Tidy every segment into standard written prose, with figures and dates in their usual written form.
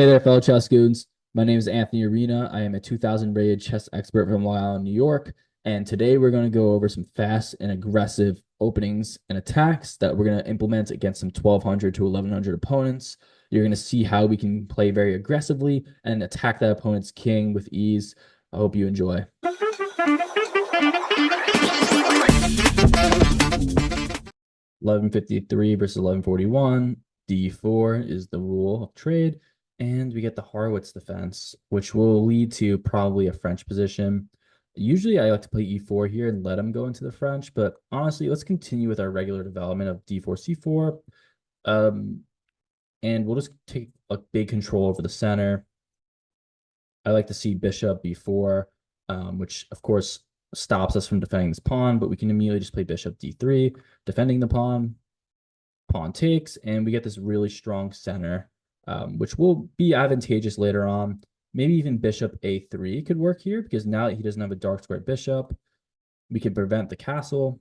Hey there, fellow ChessGoons. My name is Anthony Arena. I am a 2000 rated chess expert from Long Island, New York. And today we're going to go over some fast and aggressive openings and attacks that we're going to implement against some 1200 to 1100 opponents. You're going to see how we can play very aggressively and attack that opponent's king with ease. I hope you enjoy. 1153 versus 1141. D4 is the rule of trade. And we get the Harwitz defense, which will lead to probably a French position. Usually I like to play E4 here and let him go into the French, but honestly, let's continue with our regular development of D4, C4. And we'll just take a big control over the center. I like to see bishop B4, which of course stops us from defending this pawn, but we can immediately just play bishop D3, defending the pawn. Pawn takes, and we get this really strong center, which will be advantageous later on. Maybe even bishop A3 could work here, because now that he doesn't have a dark square bishop, we can prevent the castle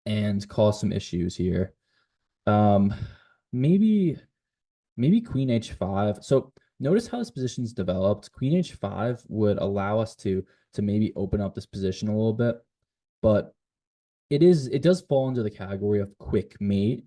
and cause some issues here. Maybe queen H5. So notice how this position's developed. Queen H5 would allow us to maybe open up this position a little bit, but it does fall into the category of quick mate.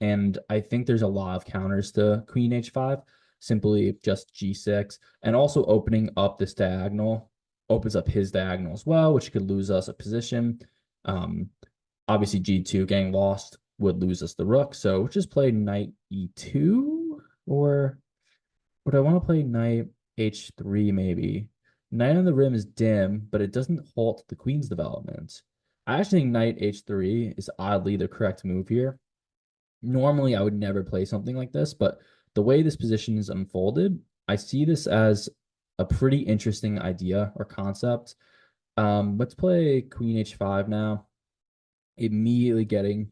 And I think there's a lot of counters to queen H5, simply just G6, and also opening up this diagonal opens up his diagonal as well, which could lose us a position. Obviously G2 getting lost would lose us the rook. So just play knight E2, or would I want to play knight H3 maybe? Knight on the rim is dim, but it doesn't halt the queen's development. I actually think knight H3 is oddly the correct move here. Normally, I would never play something like this, but the way this position is unfolded, I see this as a pretty interesting idea or concept. Let's play queen H5 now. Immediately getting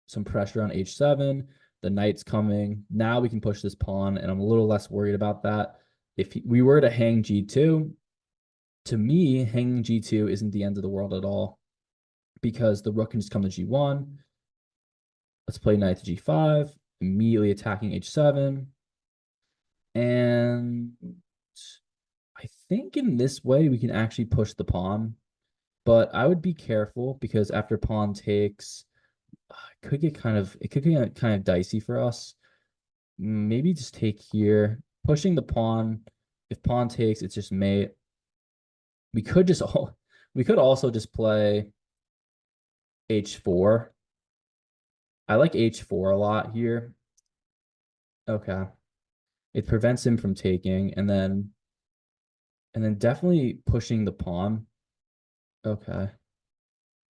some pressure on H7. The knight's coming. Now we can push this pawn, and I'm a little less worried about that. If we were to hang G2, to me, hanging G2 isn't the end of the world at all, because the rook can just come to G1. Let's play knight to G5, immediately attacking H7. And I think in this way we can actually push the pawn, but I would be careful because after pawn takes, it could get kind of dicey for us. Maybe just take here, pushing the pawn. If pawn takes, it's just mate. We could also just play H4. I like H4 a lot here. Okay. It prevents him from taking, and then definitely pushing the pawn. Okay.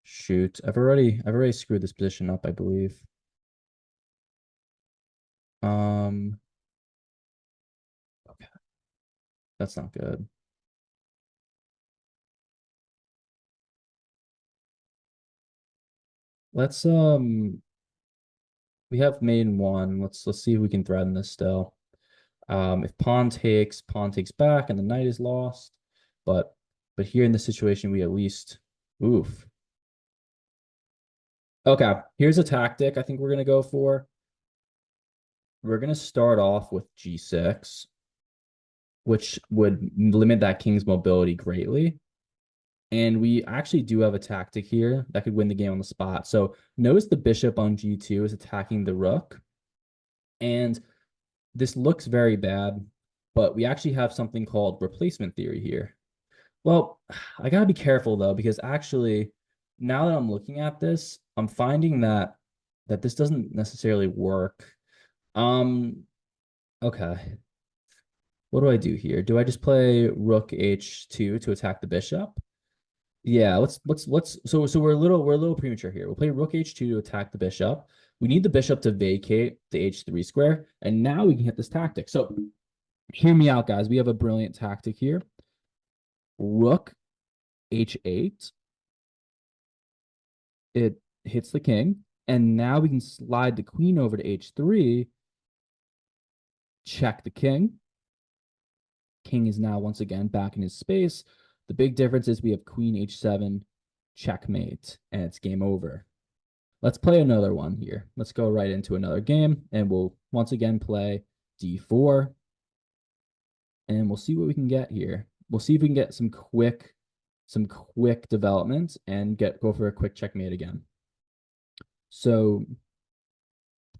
Shoot. I've already screwed this position up, I believe. Okay. That's not good. Let's we have main one. Let's see if we can threaten this still. If pawn takes back and the knight is lost. But here in this situation, we at least oof. Okay, here's a tactic I think we're gonna go for. We're gonna start off with G6, which would limit that king's mobility greatly. And we actually do have a tactic here that could win the game on the spot. So notice the bishop on G2 is attacking the rook. And this looks very bad, but we actually have something called replacement theory here. Well, I gotta be careful though, because actually, now that I'm looking at this, I'm finding that this doesn't necessarily work. Okay. What do I do here? Do I just play rook H2 to attack the bishop? Yeah, let's so we're a little premature here. We'll play rook H2 to attack the bishop. We need the bishop to vacate the H3 square, and now we can hit this tactic. So hear me out, guys. We have a brilliant tactic here. Rook H8. It hits the king, and now we can slide the queen over to H3, check the king. King is now once again back in his space. The big difference is we have queen H7, checkmate, and it's game over. Let's play another one here. Let's go right into another game, and we'll once again play D4. and we'll see what we can get here. We'll see if we can get some quick development and go for a quick checkmate again. So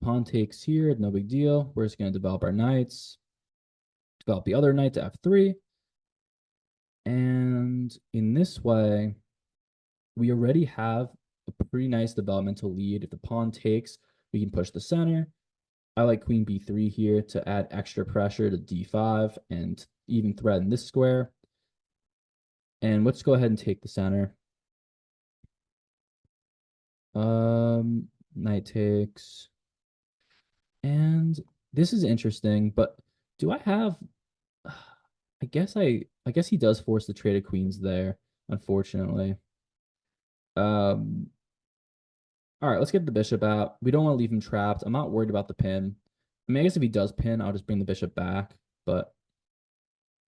pawn takes here, no big deal. We're just going to develop our knights, develop the other knight to f3. And in this way, we already have a pretty nice developmental lead. If the pawn takes, we can push the center. I like queen b3 here to add extra pressure to d5 and even threaten this square. And let's go ahead and take the center. Knight takes. And this is interesting, but do I have I guess he does force the trade of queens there, unfortunately. All right, let's get the bishop out. We don't want to leave him trapped. I'm not worried about the pin. I mean, I guess if he does pin, I'll just bring the bishop back, but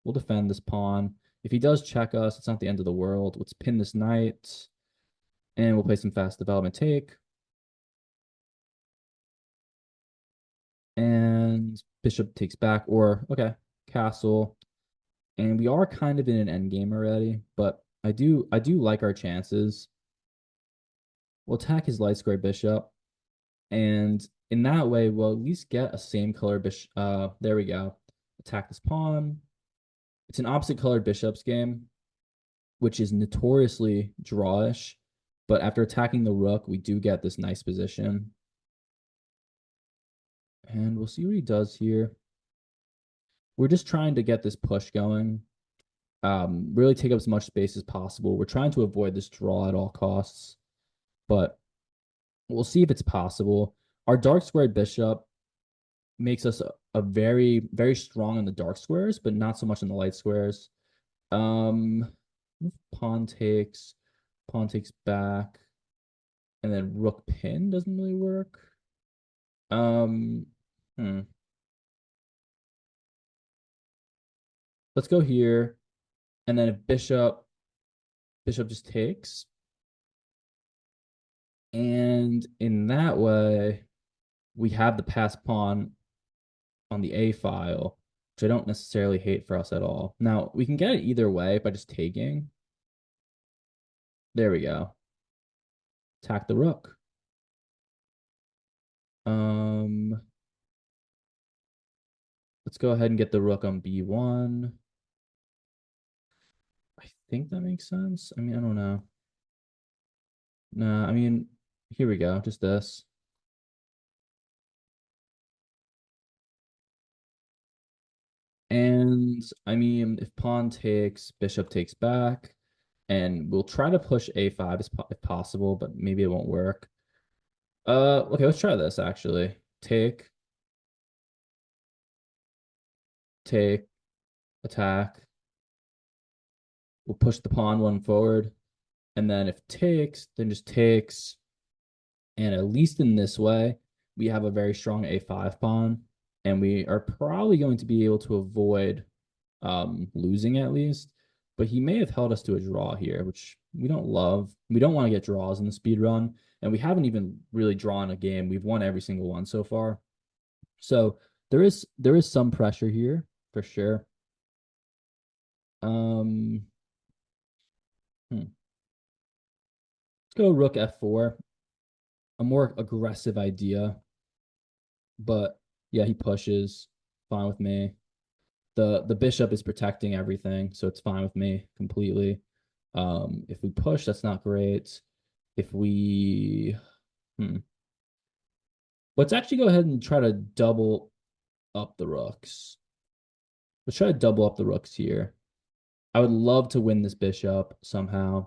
we'll defend this pawn. If he does check us, it's not the end of the world. Let's pin this knight, and we'll play some fast development take. And bishop takes back, or, okay, castle. And we are kind of in an endgame already, but I do like our chances. We'll attack his light square bishop, and in that way, we'll at least get a same color bishop. There we go. Attack this pawn. It's an opposite colored bishops game, which is notoriously drawish, but after attacking the rook, we do get this nice position. And we'll see what he does here. We're just trying to get this push going. Really take up as much space as possible. We're trying to avoid this draw at all costs, but we'll see if it's possible. Our dark squared bishop makes us a very, very strong in the dark squares, but not so much in the light squares. Pawn takes back, and then rook pin doesn't really work. Let's go here, and then if bishop just takes, and in that way, we have the passed pawn on the A file, which I don't necessarily hate for us at all. Now, we can get it either way by just taking. There we go. Attack the rook. Let's go ahead and get the rook on B1. I think that makes sense. I mean, I don't know. Nah, I mean, here we go. Just this. And I mean, if pawn takes, bishop takes back, and we'll try to push a5 if possible, but maybe it won't work. Okay, let's try this actually. Take, attack. We'll push the pawn one forward, and then if takes, then just takes. And at least in this way, we have a very strong a5 pawn, and we are probably going to be able to avoid losing at least. But he may have held us to a draw here, which we don't love. We don't want to get draws in the speed run, and we haven't even really drawn a game. We've won every single one so far. So there is some pressure here for sure. Let's go rook f4. A more aggressive idea, but yeah, he pushes. Fine with me. The bishop is protecting everything, so it's fine with me completely. If we push, that's not great. If we let's actually go ahead and try to double up the rooks. Let's try to double up the rooks here. I would love to win this bishop somehow.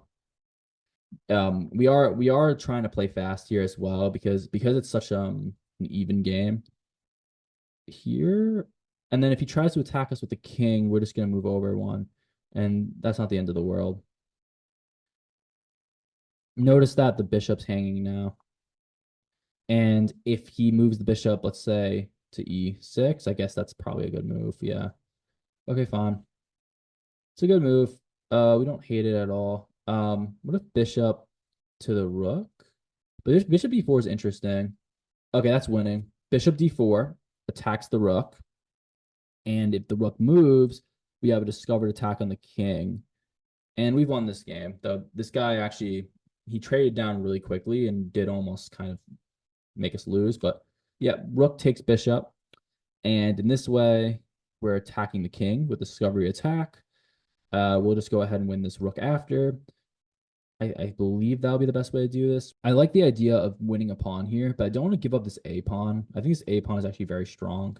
We are trying to play fast here as well because it's such an even game here. And then if he tries to attack us with the king, we're just gonna move over one, and that's not the end of the world. Notice that the bishop's hanging now, and if he moves the bishop, let's say to e6, I guess that's probably a good move. Yeah. Okay, fine. It's a good move. We don't hate it at all. What if bishop to the rook? But bishop d4 is interesting. Okay, that's winning. Bishop d4 attacks the rook. And if the rook moves, we have a discovered attack on the king, and we've won this game. Though this guy actually he traded down really quickly and did almost kind of make us lose. But yeah, rook takes bishop, and in this way, we're attacking the king with discovery attack. We'll just go ahead and win this rook after. I believe that'll be the best way to do this. I like the idea of winning a pawn here, but I don't want to give up this a pawn. I think this a pawn is actually very strong.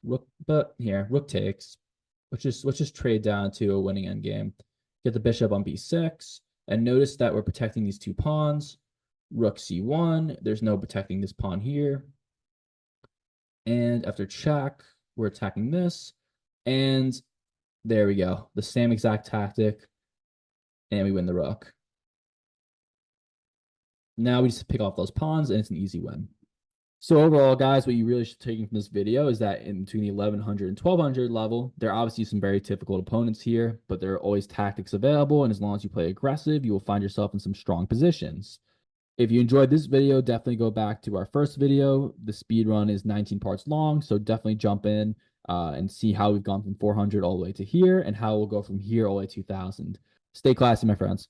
Rook, but here, rook takes. Let's just trade down to a winning endgame. Get the bishop on b6, and notice that we're protecting these two pawns. Rook c1. There's no protecting this pawn here. And after check, we're attacking this, and there we go. The same exact tactic, and we win the rook. Now we just pick off those pawns, and it's an easy win. So overall, guys, what you really should take from this video is that in between the 1100 and 1200 level, there are obviously some very difficult opponents here, but there are always tactics available, and as long as you play aggressive, you will find yourself in some strong positions. If you enjoyed this video, definitely go back to our first video. The speed run is 19 parts long, so definitely jump in and see how we've gone from 400 all the way to here and how we'll go from here all the way to 2000. Stay classy, my friends.